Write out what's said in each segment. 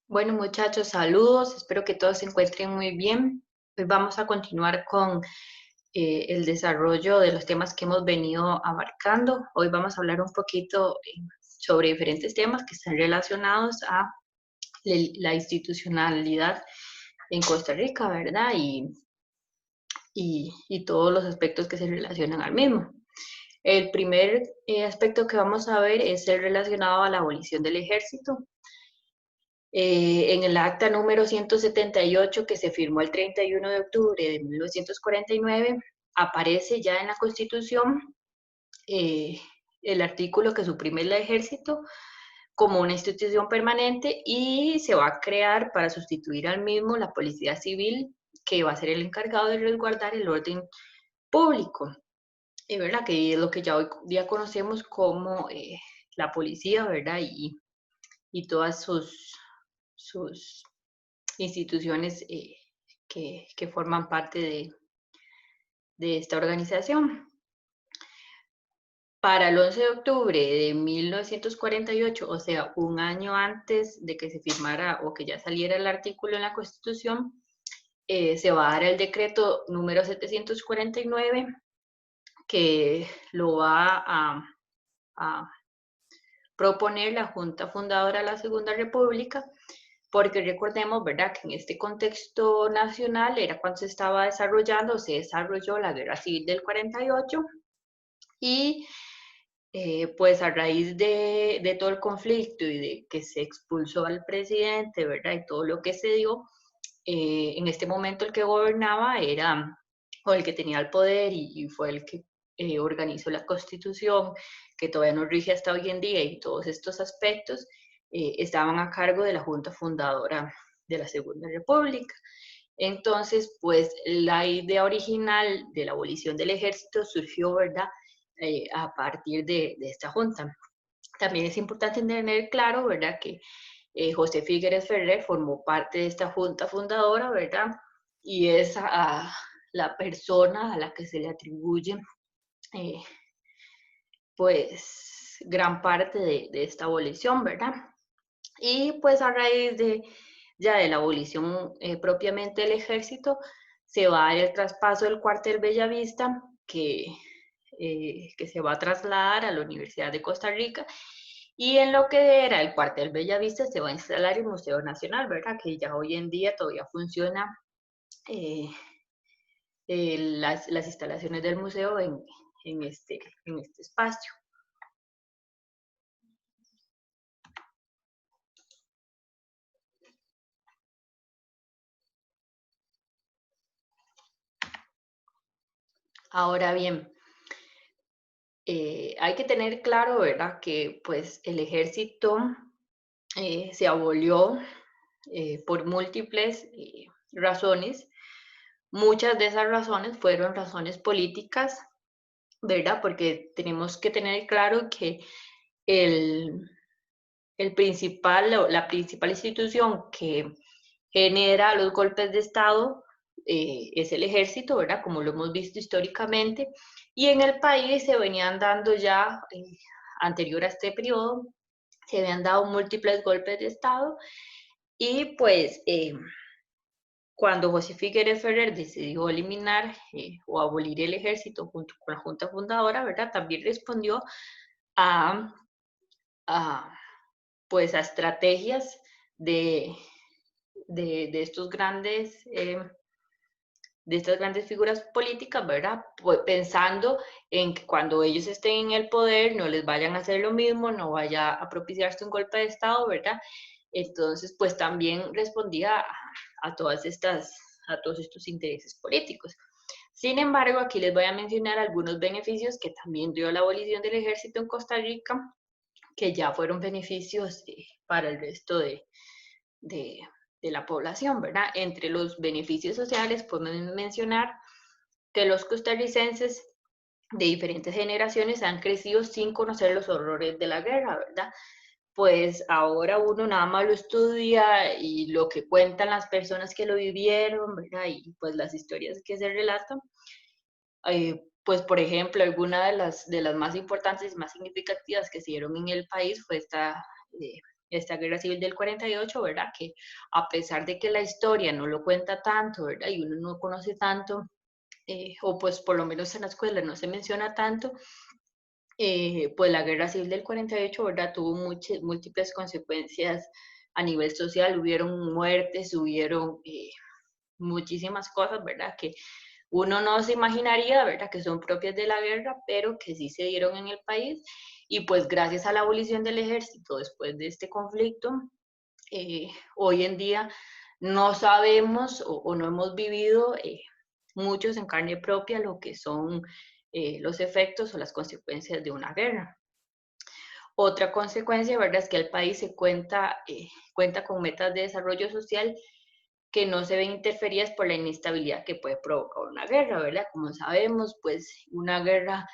Bueno, muchachos, saludos. Espero que todos se encuentren muy bien. Hoy vamos a continuar con el desarrollo de los temas que hemos venido abarcando. Hoy vamos a hablar un poquito sobre diferentes temas que están relacionados a la institucionalidad en Costa Rica, ¿verdad? Y todos los aspectos que se relacionan al mismo. El primer aspecto que vamos a ver es el relacionado a la abolición del ejército. En el acta número 178 que se firmó el 31 de octubre de 1949, aparece ya en la Constitución eh, el artículo que suprime el ejército como una institución permanente y se va a crear para sustituir al mismo la Policía Civil, que va a ser el encargado de resguardar el orden público. ¿Verdad? Que es lo que ya hoy día conocemos como la policía, ¿verdad? Y todas sus instituciones que forman parte de esta organización. Para el 11 de octubre de 1948, o sea, un año antes de que se firmara o que ya saliera el artículo en la Constitución, se va a dar el decreto número 749 que lo va a proponer la Junta Fundadora de la Segunda República, porque recordemos, ¿verdad?, que en este contexto nacional era cuando se estaba desarrollando, se desarrolló la Guerra Civil del 48 y pues a raíz de todo el conflicto y de que se expulsó al presidente, ¿verdad?, y todo lo que se dio, en este momento el que gobernaba era, o el que tenía el poder y fue el que organizó la Constitución, que todavía nos rige hasta hoy en día y todos estos aspectos, estaban a cargo de la Junta Fundadora de la Segunda República. Entonces, pues la idea original de la abolición del ejército surgió, ¿verdad?, a partir de esta junta. También es importante tener claro, ¿verdad?, que José Figueres Ferrer formó parte de esta junta fundadora, ¿verdad? Y es la persona a la que se le atribuye, eh, pues, gran parte de esta abolición, ¿verdad? Y pues a raíz de ya de la abolición propiamente del ejército, se va a dar el traspaso del cuartel Bellavista, que se va a trasladar a la Universidad de Costa Rica, y en lo que era el cuartel Bellavista se va a instalar el Museo Nacional, ¿verdad? Que ya hoy en día todavía funciona eh, las instalaciones del museo en este espacio. Ahora bien, hay que tener claro, ¿verdad?, que pues el ejército se abolió por múltiples razones. Muchas de esas razones fueron razones políticas, ¿verdad? Porque tenemos que tener claro que el, la principal institución que genera los golpes de Estado es el ejército, ¿verdad? Como lo hemos visto históricamente. Y en el país se venían dando ya, anterior a este periodo, se habían dado múltiples golpes de Estado y pues cuando José Figueres Ferrer decidió eliminar o abolir el ejército junto con la Junta Fundadora, ¿verdad? También respondió a, a pues a estrategias de, de estos grandes, de estas grandes figuras políticas, ¿verdad? Pues pensando en que cuando ellos estén en el poder no les vayan a hacer lo mismo, no vaya a propiciarse un golpe de Estado, ¿verdad? Entonces, pues también respondía a todas estas, a todos estos intereses políticos. Sin embargo, aquí les voy a mencionar algunos beneficios que también dio la abolición del ejército en Costa Rica, que ya fueron beneficios para el resto de, de la población, ¿verdad? Entre los beneficios sociales podemos mencionar que los costarricenses de diferentes generaciones han crecido sin conocer los horrores de la guerra, ¿verdad? Pues ahora uno nada más lo estudia y lo que cuentan las personas que lo vivieron, ¿verdad? Y pues las historias que se relatan. Pues por ejemplo, alguna de las más importantes y más significativas que se dieron en el país fue esta esta guerra civil del 48, ¿verdad? Que a pesar de que la historia no lo cuenta tanto, ¿verdad? Y uno no conoce tanto, o pues por lo menos en la escuela no se menciona tanto, pues la guerra civil del 48, ¿verdad? Tuvo múltiples consecuencias a nivel social, hubieron muertes, hubieron muchísimas cosas, ¿verdad? Que uno no se imaginaría, ¿verdad? Que son propias de la guerra, pero que sí se dieron en el país. Y pues gracias a la abolición del ejército después de este conflicto, hoy en día no sabemos o no hemos vivido muchos en carne propia lo que son los efectos o las consecuencias de una guerra. Otra consecuencia, ¿verdad?, es que el país cuenta con metas de desarrollo social que no se ven interferidas por la inestabilidad que puede provocar una guerra, ¿verdad? Como sabemos, pues una guerra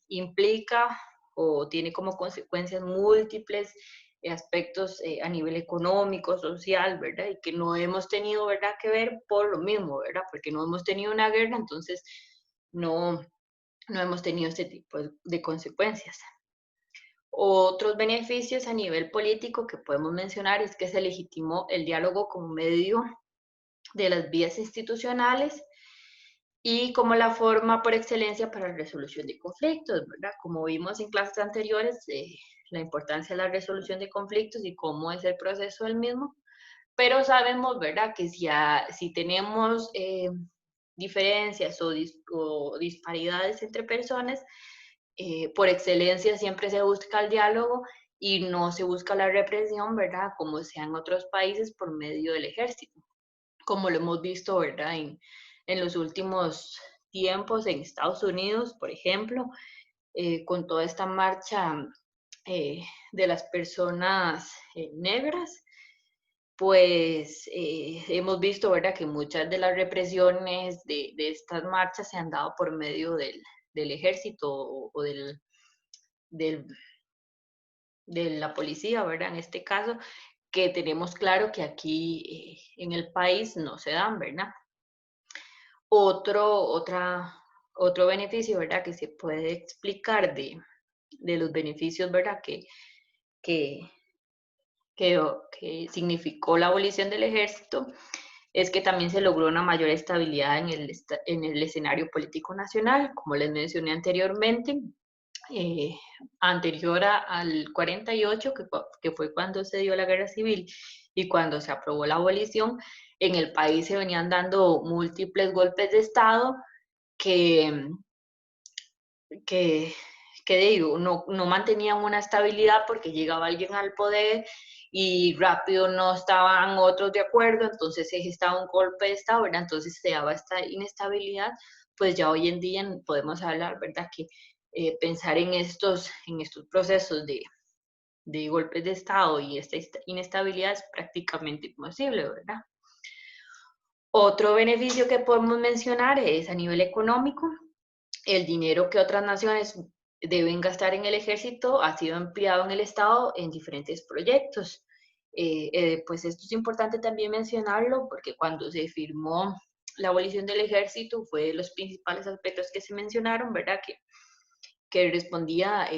implica o tiene como consecuencias múltiples aspectos a nivel económico, social, ¿verdad? Y que no hemos tenido, ¿verdad?, que ver por lo mismo, ¿verdad? Porque no hemos tenido una guerra, entonces no, no hemos tenido este tipo de consecuencias. Otros beneficios a nivel político que podemos mencionar es que se legitimó el diálogo como medio de las vías institucionales y como la forma por excelencia para la resolución de conflictos, ¿verdad? Como vimos en clases anteriores, la importancia de la resolución de conflictos y cómo es el proceso del mismo, pero sabemos, ¿verdad?, que si tenemos diferencias o disparidades entre personas, por excelencia siempre se busca el diálogo y no se busca la represión, ¿verdad?, como sea en otros países por medio del ejército, como lo hemos visto, ¿verdad?, en los últimos tiempos en Estados Unidos, por ejemplo, con toda esta marcha de las personas negras, pues hemos visto, ¿verdad?, que muchas de las represiones de estas marchas se han dado por medio del ejército o del, de la policía, ¿verdad? En este caso, que tenemos claro que aquí en el país no se dan, ¿verdad? Otro, otra, otro beneficio, ¿verdad?, que se puede explicar de los beneficios, ¿verdad?, que, que significó la abolición del ejército, es que también se logró una mayor estabilidad en el escenario político nacional, como les mencioné anteriormente, eh, anterior al 48, que fue cuando se dio la guerra civil y cuando se aprobó la abolición, en el país se venían dando múltiples golpes de Estado que, que, que digo, no mantenían una estabilidad porque llegaba alguien al poder y rápido no estaban otros de acuerdo, entonces se gestaba un golpe de Estado, ¿verdad? Entonces se daba esta inestabilidad, pues ya hoy en día podemos hablar, ¿verdad?, que pensar en estos procesos de golpes de Estado y esta inestabilidad es prácticamente imposible, ¿verdad? Otro beneficio que podemos mencionar es a nivel económico. El dinero que otras naciones deben gastar en el ejército ha sido empleado en el Estado en diferentes proyectos. Pues esto es importante también mencionarlo porque cuando se firmó la abolición del ejército fue de los principales aspectos que se mencionaron, ¿verdad? Que respondía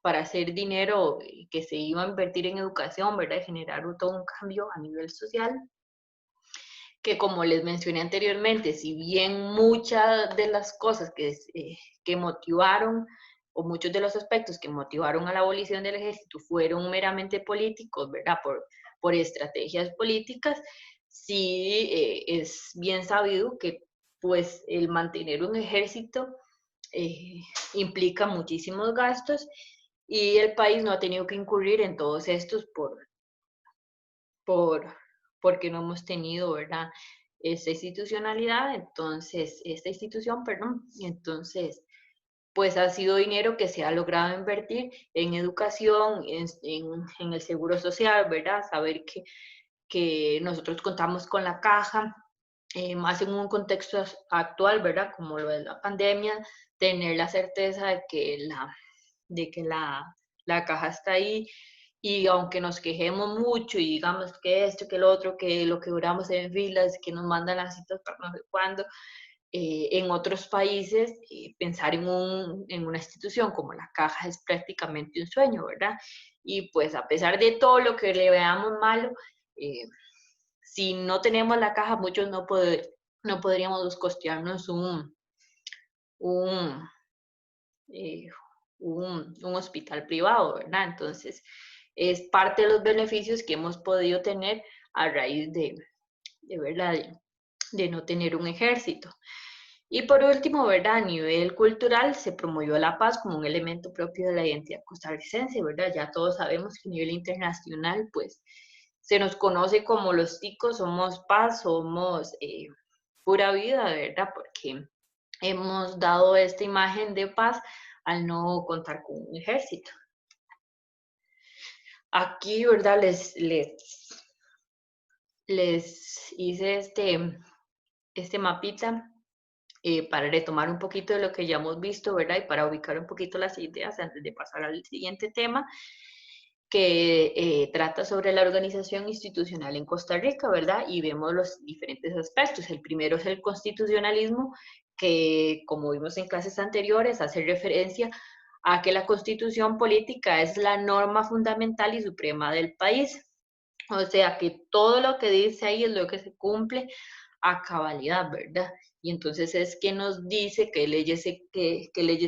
para hacer dinero que se iba a invertir en educación, ¿verdad? Generar todo un cambio a nivel social, que como les mencioné anteriormente, si bien muchas de las cosas que motivaron, o muchos de los aspectos que motivaron a la abolición del ejército fueron meramente políticos, ¿verdad? Por estrategias políticas, sí es bien sabido que pues el mantener un ejército eh, implica muchísimos gastos y el país no ha tenido que incurrir en todos estos por, porque no hemos tenido, ¿verdad?, esta institucionalidad, entonces, esta institución, perdón, entonces, pues ha sido dinero que se ha logrado invertir en educación, en el seguro social, ¿verdad? Saber que nosotros contamos con la caja, más en un contexto actual, ¿verdad? Como lo de la pandemia, tener la certeza de que la caja está ahí y aunque nos quejemos mucho y digamos que esto, que lo otro, que lo que duramos en filas, que nos mandan las citas para no sé cuándo, En otros países, pensar en una institución como la caja es prácticamente un sueño, ¿verdad? Y pues a pesar de todo lo que le veamos malo, eh, si no tenemos la caja, muchos no podríamos costearnos un, eh, un hospital privado, ¿verdad? Entonces, es parte de los beneficios que hemos podido tener a raíz ¿verdad? De no tener un ejército. Y por último, ¿verdad? A nivel cultural se promovió la paz como un elemento propio de la identidad costarricense, ¿verdad? Ya todos sabemos que a nivel internacional, pues, se nos conoce como los ticos, somos paz, somos pura vida, ¿verdad? Porque hemos dado esta imagen de paz al no contar con un ejército. Aquí, ¿verdad? Les hice este mapita para retomar un poquito de lo que ya hemos visto, ¿verdad? Y para ubicar un poquito las ideas antes de pasar al siguiente tema, que trata sobre la organización institucional en Costa Rica, ¿verdad? Y vemos los diferentes aspectos. El primero es el constitucionalismo, que como vimos en clases anteriores, hace referencia a que la constitución política es la norma fundamental y suprema del país. O sea que todo lo que dice ahí es lo que se cumple a cabalidad, ¿verdad? Y entonces es que nos dice qué leyes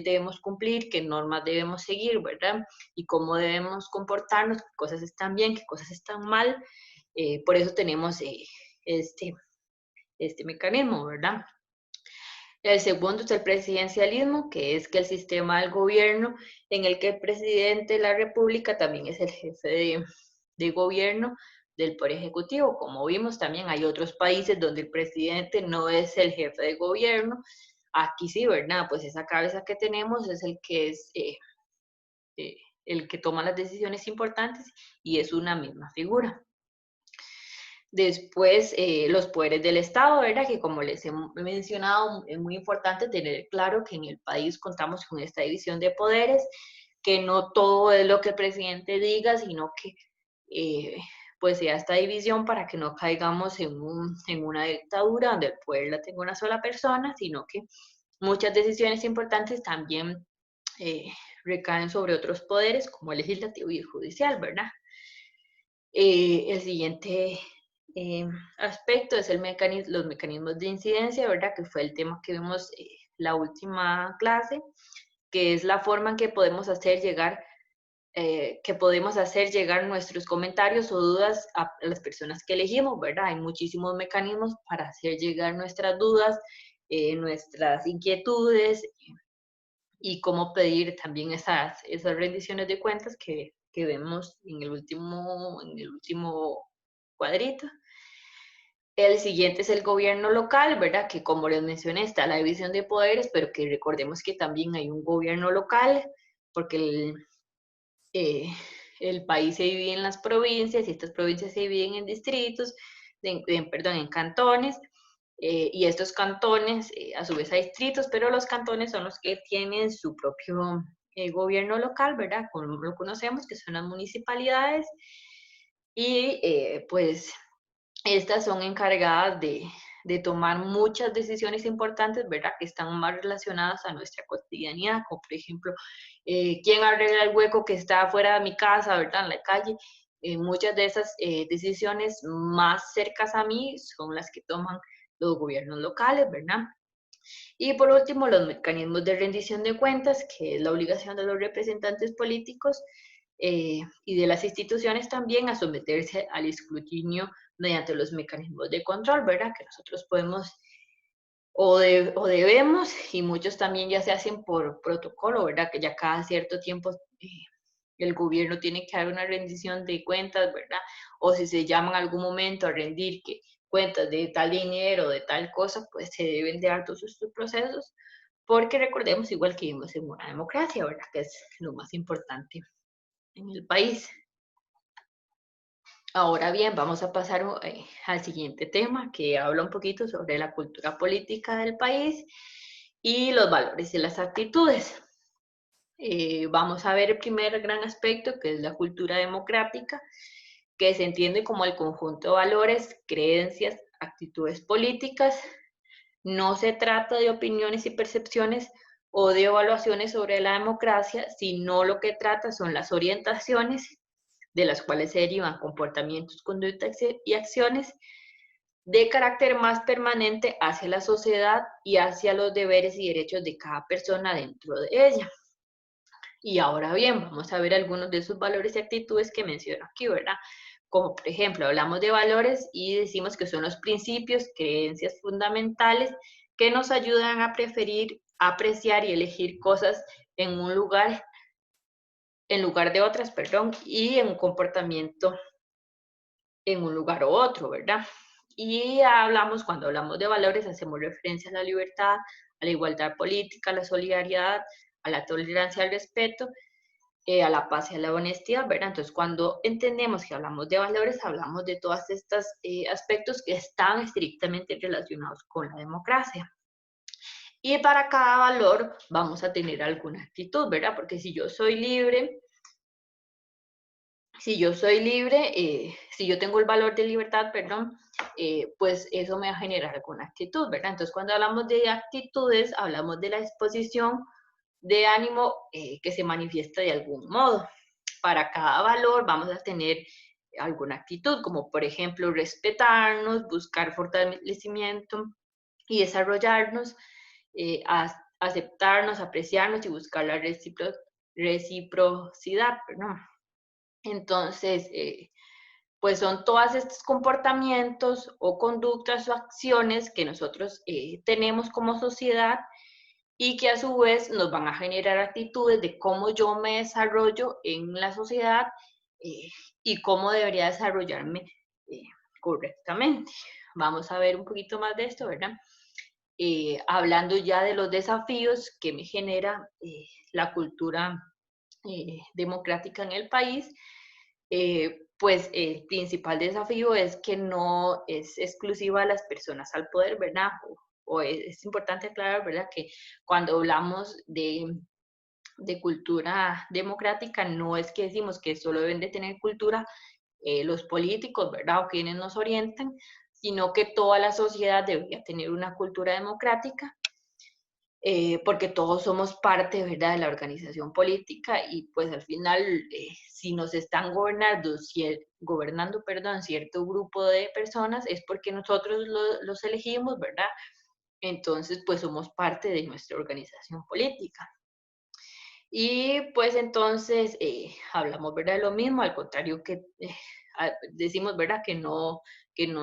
debemos cumplir, qué normas debemos seguir, ¿verdad? Y cómo debemos comportarnos, qué cosas están bien, qué cosas están mal. Por eso tenemos este, este mecanismo, ¿verdad? El segundo es el presidencialismo, que es que el sistema del gobierno en el que el presidente de la República también es el jefe de gobierno del Poder Ejecutivo. Como vimos, también hay otros países donde el presidente no es el jefe de gobierno. Aquí sí, ¿verdad? Pues esa cabeza que tenemos es eh, el que toma las decisiones importantes y es una misma figura. Después, los poderes del Estado, ¿verdad? Que como les he mencionado, es muy importante tener claro que en el país contamos con esta división de poderes, que no todo es lo que el presidente diga, sino que pues sea esta división para que no caigamos en una dictadura donde el poder la tenga una sola persona, sino que muchas decisiones importantes también recaen sobre otros poderes, como el legislativo y el judicial, ¿verdad? El siguiente aspecto es los mecanismos de incidencia, ¿verdad? Que fue el tema que vimos la última clase, que es la forma en que podemos hacer llegar nuestros comentarios o dudas a las personas que elegimos, ¿verdad? Hay muchísimos mecanismos para hacer llegar nuestras dudas, nuestras inquietudes y cómo pedir también esas rendiciones de cuentas que vemos en el último cuadrito. El siguiente es el gobierno local, ¿verdad? Que como les mencioné, está la división de poderes, pero que recordemos que también hay un gobierno local, porque eh, el país se divide en las provincias y estas provincias se dividen en distritos, perdón, en cantones, y estos cantones, a su vez hay distritos, pero los cantones son los que tienen su propio gobierno local, ¿verdad? Como lo conocemos, que son las municipalidades, y pues estas son encargadas de tomar muchas decisiones importantes, ¿verdad? Que están más relacionadas a nuestra cotidianidad, como por ejemplo, quién arregla el hueco que está fuera de mi casa, ¿verdad? En la calle. Muchas de esas decisiones más cercas a mí son las que toman los gobiernos locales, ¿verdad? Y por último, los mecanismos de rendición de cuentas, que es la obligación de los representantes políticos y de las instituciones también a someterse al escrutinio mediante los mecanismos de control, ¿verdad? Que nosotros podemos o debemos, y muchos también ya se hacen por protocolo, ¿verdad? Que ya cada cierto tiempo el gobierno tiene que dar una rendición de cuentas, ¿verdad? O si se llama en algún momento a rendir que cuentas de tal dinero, de tal cosa, pues se deben de dar todos estos procesos, porque recordemos igual que vivimos en una democracia, ¿verdad? Que es lo más importante en el país. Ahora bien, vamos a pasar al siguiente tema que habla un poquito sobre la cultura política del país y los valores y las actitudes. Vamos a ver el primer gran aspecto, que es la cultura democrática, que se entiende como el conjunto de valores, creencias, actitudes políticas No se trata de opiniones y percepciones o de evaluaciones sobre la democracia, sino lo que trata son las orientaciones de las cuales se derivan comportamientos, conductas y acciones de carácter más permanente hacia la sociedad y hacia los deberes y derechos de cada persona dentro de ella. Y ahora bien, vamos a ver algunos de esos valores y actitudes que menciono aquí, ¿verdad? Como por ejemplo, hablamos de valores y decimos que son los principios, creencias fundamentales que nos ayudan a preferir, apreciar y elegir cosas en un lugar, en lugar de otras, perdón, y en un comportamiento en un lugar u otro, ¿verdad? Y hablamos, cuando hablamos de valores, hacemos referencia a la libertad, a la igualdad política, a la solidaridad, a la tolerancia, al respeto, a la paz y a la honestidad, ¿verdad? Entonces, cuando entendemos que hablamos de valores, hablamos de todos estos aspectos que están estrictamente relacionados con la democracia. Y para cada valor vamos a tener alguna actitud, ¿verdad? Porque si yo soy libre, si yo tengo el valor de libertad, perdón, pues eso me va a generar alguna actitud, ¿verdad? Entonces, cuando hablamos de actitudes, hablamos de la disposición de ánimo que se manifiesta de algún modo. Para cada valor vamos a tener alguna actitud, como por ejemplo respetarnos, buscar fortalecimiento y desarrollarnos, aceptarnos, apreciarnos y buscar la reciprocidad, ¿no? Entonces, pues son todos estos comportamientos o conductas o acciones que nosotros tenemos como sociedad y que a su vez nos van a generar actitudes de cómo yo me desarrollo en la sociedad eh, y cómo debería desarrollarme eh, correctamente. Vamos a ver un poquito más de esto, ¿verdad? Hablando ya de los desafíos que me genera la cultura democrática en el país, pues el principal desafío es que no es exclusiva a las personas al poder, ¿verdad? O es importante aclarar, ¿verdad? Que cuando hablamos de cultura democrática, no es que decimos que solo deben de tener cultura los políticos, ¿verdad? O quienes nos orientan, sino que toda la sociedad debería tener una cultura democrática porque todos somos parte, ¿verdad?, de la organización política y pues al final, si nos están gobernando, perdón, cierto grupo de personas, es porque nosotros los elegimos, ¿verdad? Entonces, pues somos parte de nuestra organización política. Y pues entonces hablamos, ¿verdad?, de lo mismo, al contrario que decimos, ¿verdad?, que no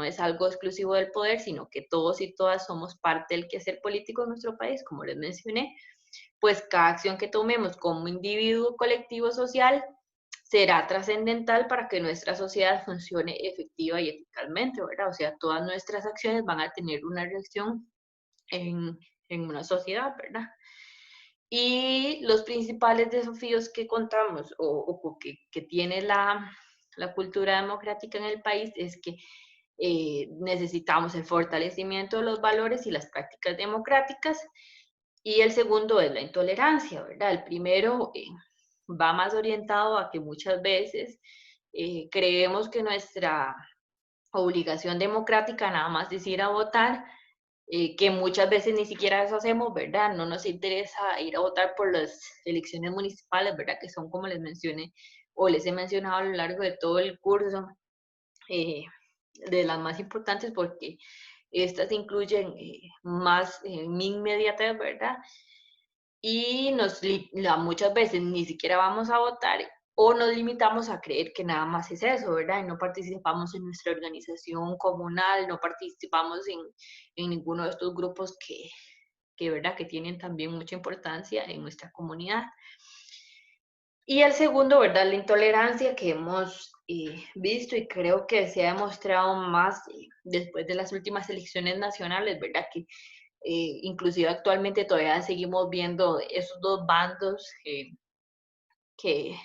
es algo exclusivo del poder, sino que todos y todas somos parte del quehacer político de nuestro país, como les mencioné, pues cada acción que tomemos como individuo, colectivo, social, será trascendental para que nuestra sociedad funcione efectiva y eficazmente, ¿verdad? O sea, todas nuestras acciones van a tener una reacción en, en una sociedad, ¿verdad? Y los principales desafíos que contamos o que tiene la cultura democrática en el país es que necesitamos el fortalecimiento de los valores y las prácticas democráticas. Y el segundo es la intolerancia, ¿verdad? El primero va más orientado a que muchas veces creemos que nuestra obligación democrática nada más es ir a votar, que muchas veces ni siquiera eso hacemos, ¿verdad? No nos interesa ir a votar por las elecciones municipales, ¿verdad? Que son, como les mencioné, o les he mencionado a lo largo de todo el curso, eh, de las más importantes porque estas incluyen más mi inmediatez, ¿verdad? Y muchas veces ni siquiera vamos a votar o nos limitamos a creer que nada más es eso, ¿verdad? Y no participamos en nuestra organización comunal, no participamos en ninguno de estos grupos ¿verdad? Que tienen también mucha importancia en nuestra comunidad. Y el segundo, ¿verdad? La intolerancia que hemos visto y creo que se ha demostrado más después de las últimas elecciones nacionales, ¿verdad? Que inclusive actualmente todavía seguimos viendo esos dos bandos que,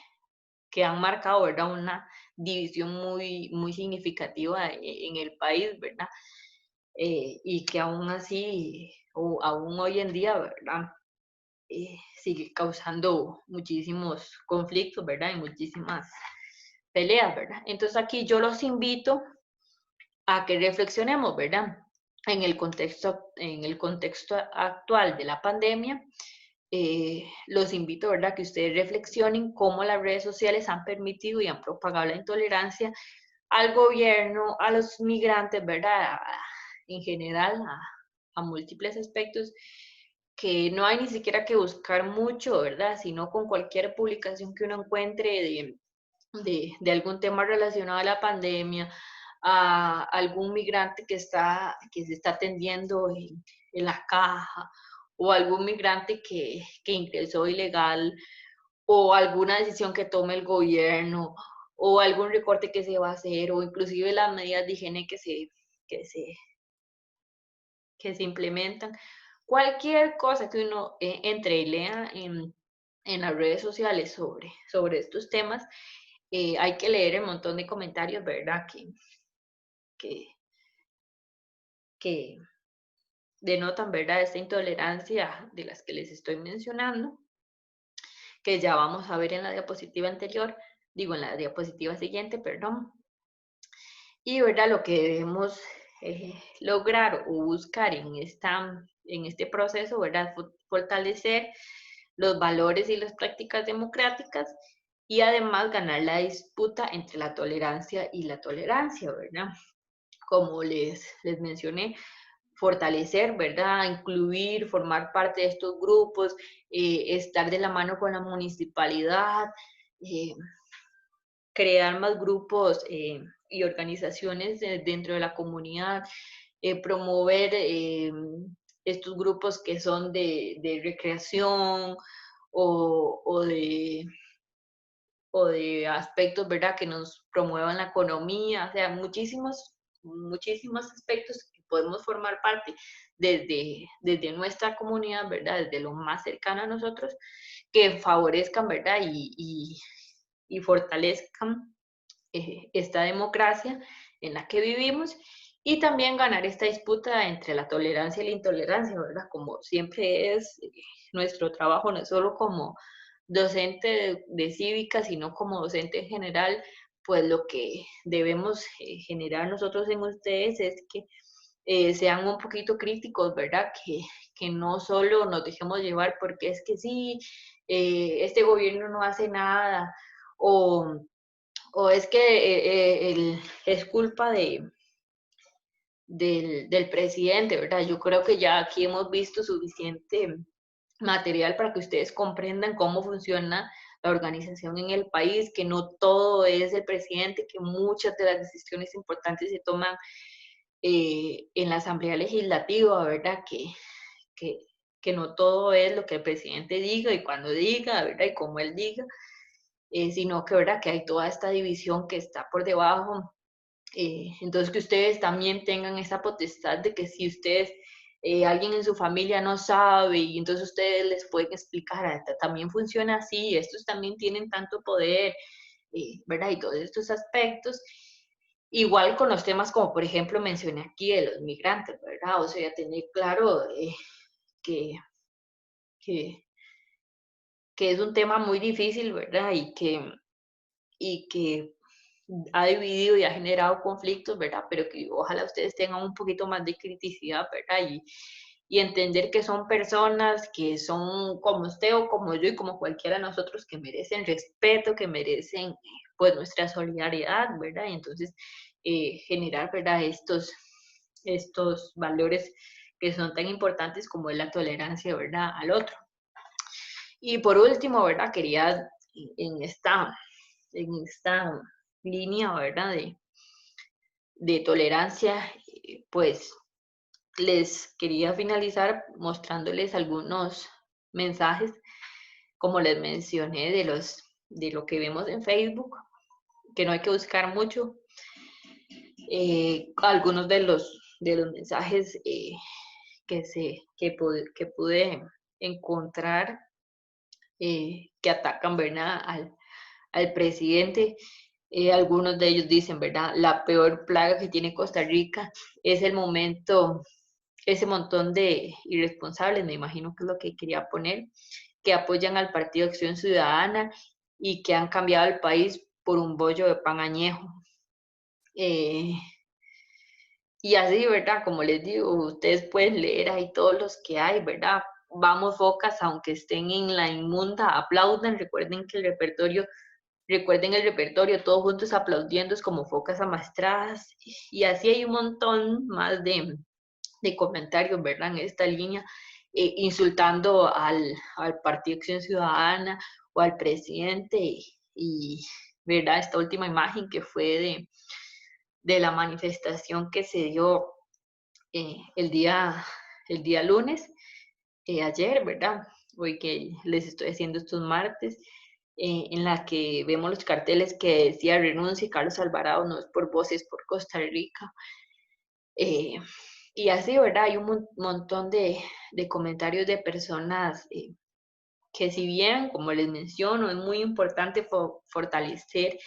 que han marcado, ¿verdad? Una división muy, muy significativa en el país, ¿verdad? Y que aún así, o aún hoy en día, ¿verdad? Sigue causando muchísimos conflictos, ¿verdad? Y muchísimas peleas, ¿verdad? Entonces aquí yo los invito a que reflexionemos, ¿verdad? en el contexto actual de la pandemia, los invito, ¿verdad?, que ustedes reflexionen cómo las redes sociales han permitido y han propagado la intolerancia al gobierno, a los migrantes, ¿verdad?, en general, a múltiples aspectos, que no hay ni siquiera que buscar mucho, ¿verdad?, sino con cualquier publicación que uno encuentre de algún tema relacionado a la pandemia, a algún migrante que se está atendiendo en la caja, o algún migrante que ingresó ilegal, o alguna decisión que tome el gobierno, o algún recorte que se va a hacer, o inclusive las medidas de higiene que se, que se implementan. Cualquier cosa que uno entre y lea en las redes sociales sobre estos temas, hay que leer el montón de comentarios, ¿verdad? Que, que denotan, ¿verdad?, esta intolerancia de las que les estoy mencionando, que ya vamos a ver en la diapositiva anterior, digo, en la diapositiva siguiente, perdón. Y, ¿verdad?, lo que debemos lograr o buscar en este proceso, ¿verdad?, fortalecer los valores y las prácticas democráticas y además ganar la disputa entre la tolerancia y la tolerancia, ¿verdad? Como les mencioné, fortalecer, ¿verdad? Incluir, formar parte de estos grupos, estar de la mano con la municipalidad, eh, crear más grupos y organizaciones dentro de la comunidad, promover estos grupos que son de recreación o de aspectos, ¿verdad?, que nos promuevan la economía, o sea, muchísimos aspectos que podemos formar parte desde nuestra comunidad, ¿verdad?, desde lo más cercano a nosotros, que favorezcan, ¿verdad?, y fortalezcan esta democracia en la que vivimos y también ganar esta disputa entre la tolerancia y la intolerancia, ¿verdad? Como siempre es nuestro trabajo, no solo como docente de cívica, sino como docente en general, pues lo que debemos generar nosotros en ustedes es que sean un poquito críticos, ¿verdad? Que no solo nos dejemos llevar porque es que sí, este gobierno no hace nada, o, o es que es culpa del presidente, ¿verdad? Yo creo que ya aquí hemos visto suficiente material para que ustedes comprendan cómo funciona la organización en el país, que no todo es el presidente, que muchas de las decisiones importantes se toman en la Asamblea Legislativa, ¿verdad? Que, que no todo es lo que el presidente diga y cuando diga, ¿verdad? Y como él diga, sino que, ¿verdad?, que hay toda esta división que está por debajo. Entonces, que ustedes también tengan esa potestad de que si ustedes, alguien en su familia no sabe y entonces ustedes les pueden explicar, también funciona así, estos también tienen tanto poder, ¿verdad? Y todos estos aspectos. Igual con los temas como, por ejemplo, mencioné aquí de los migrantes, ¿verdad? O sea, tener claro que, que, que es un tema muy difícil, ¿verdad? Y que ha dividido y ha generado conflictos, ¿verdad? Pero que ojalá ustedes tengan un poquito más de criticidad, ¿verdad? Y entender que son personas que son como usted o como yo y como cualquiera de nosotros que merecen respeto, que merecen pues nuestra solidaridad, ¿verdad? Y entonces generar, ¿verdad? Estos valores que son tan importantes como es la tolerancia, ¿verdad?, al otro. Y por último, ¿verdad? Quería en esta línea, ¿verdad?, de tolerancia, pues les quería finalizar mostrándoles algunos mensajes, como les mencioné, de lo que vemos en Facebook, que no hay que buscar mucho. Algunos de los mensajes que pude encontrar que atacan, ¿verdad?, al presidente. Algunos de ellos dicen, ¿verdad?, la peor plaga que tiene Costa Rica es ese montón de irresponsables, me imagino que es lo que quería poner, que apoyan al Partido Acción Ciudadana y que han cambiado el país por un bollo de pan añejo. Y así, ¿verdad? Como les digo, ustedes pueden leer ahí todos los que hay, ¿verdad? Vamos focas, aunque estén en la inmunda, aplaudan, recuerden el repertorio, todos juntos aplaudiendo, es como focas amaestradas, y así hay un montón más de comentarios, ¿verdad? En esta línea, insultando al Partido Acción Ciudadana o al presidente, y, ¿verdad? Esta última imagen que fue de la manifestación que se dio el día lunes, ayer, ¿verdad? Hoy que les estoy haciendo estos martes, en la que vemos los carteles que decía renuncia Carlos Alvarado, no es por voces por Costa Rica. Y así, ¿verdad? Hay un montón de comentarios de personas que si bien, como les menciono, es muy importante fortalecer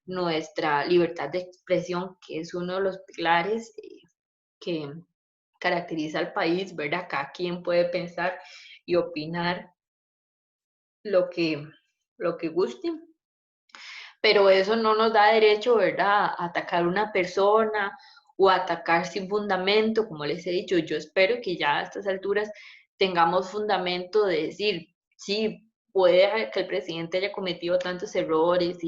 nuestra libertad de expresión, que es uno de los pilares que caracteriza al país, ¿verdad? Cada quien puede pensar y opinar lo que, lo que guste, pero eso no nos da derecho, ¿verdad?, a atacar a una persona o a atacar sin fundamento, como les he dicho. Yo espero que ya a estas alturas tengamos fundamento de decir, sí, puede que el presidente haya cometido tantos errores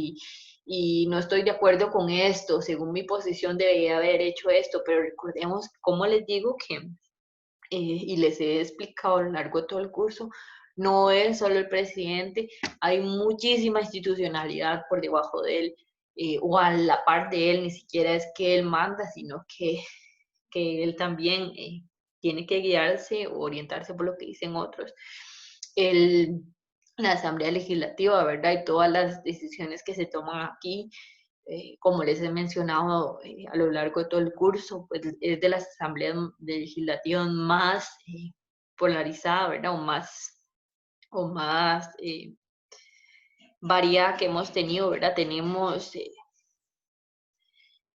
y no estoy de acuerdo con esto, según mi posición debería haber hecho esto, pero recordemos, como les digo, que y les he explicado a lo largo de todo el curso, no es solo el presidente, hay muchísima institucionalidad por debajo de él, o a la par de él, ni siquiera es que él manda, sino que él también tiene que guiarse o orientarse por lo que dicen otros. El, la Asamblea Legislativa, ¿verdad? Y todas las decisiones que se toman aquí, como les he mencionado a lo largo de todo el curso, pues es de las asambleas legislativas más polarizadas, ¿verdad? O más variada que hemos tenido, ¿verdad? Tenemos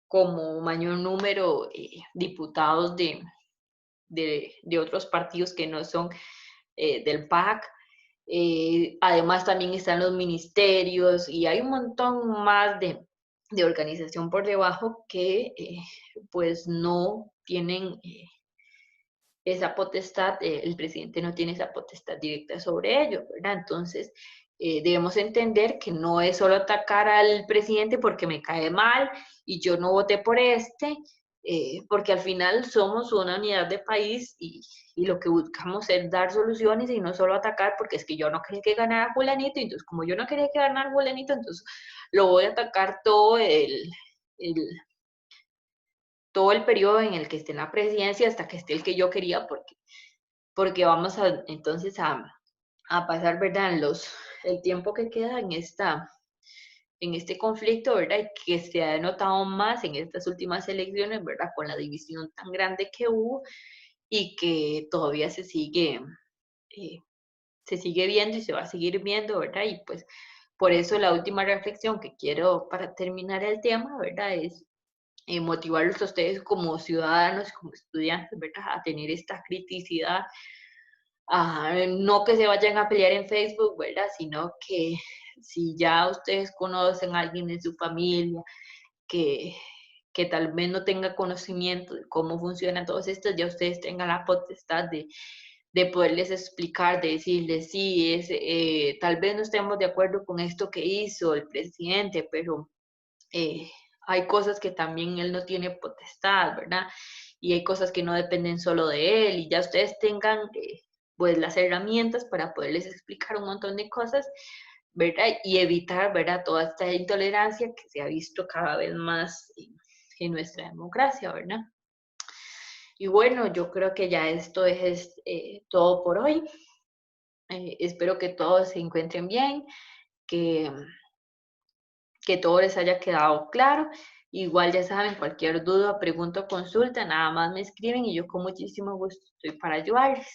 como mayor número diputados de otros partidos que no son del PAC. Además también están los ministerios y hay un montón más de organización por debajo que pues no tienen esa potestad, el presidente no tiene esa potestad directa sobre ello, ¿verdad? Entonces, debemos entender que no es solo atacar al presidente porque me cae mal y yo no voté por este, porque al final somos una unidad de país y lo que buscamos es dar soluciones y no solo atacar porque es que yo no quería que ganara Julanito, y entonces como yo no quería que ganara Julanito, entonces lo voy a atacar el todo el periodo en el que esté en la presidencia hasta que esté el que yo quería, porque vamos entonces a pasar, ¿verdad?, el tiempo que queda en este conflicto, ¿verdad?, y que se ha notado más en estas últimas elecciones, ¿verdad?, con la división tan grande que hubo y que todavía eh, se sigue viendo y se va a seguir viendo, ¿verdad? Y pues por eso la última reflexión que quiero para terminar el tema, ¿verdad?, es motivarlos a ustedes como ciudadanos, como estudiantes, ¿verdad?, a tener esta criticidad, no que se vayan a pelear en Facebook, ¿verdad?, sino que si ya ustedes conocen a alguien en su familia que, que tal vez no tenga conocimiento de cómo funcionan todos estos, ya ustedes tengan la potestad de poderles explicar, de decirles, sí, tal vez no estemos de acuerdo con esto que hizo el presidente, pero eh, hay cosas que también él no tiene potestad, ¿verdad? Y hay cosas que no dependen solo de él y ya ustedes tengan pues las herramientas para poderles explicar un montón de cosas, ¿verdad? Y evitar, ¿verdad?, toda esta intolerancia que se ha visto cada vez más en nuestra democracia, ¿verdad? Y bueno, yo creo que ya esto es todo por hoy. Espero que todos se encuentren bien, que que todo les haya quedado claro. Igual ya saben, cualquier duda, pregunta o consulta, nada más me escriben y yo con muchísimo gusto estoy para ayudarles.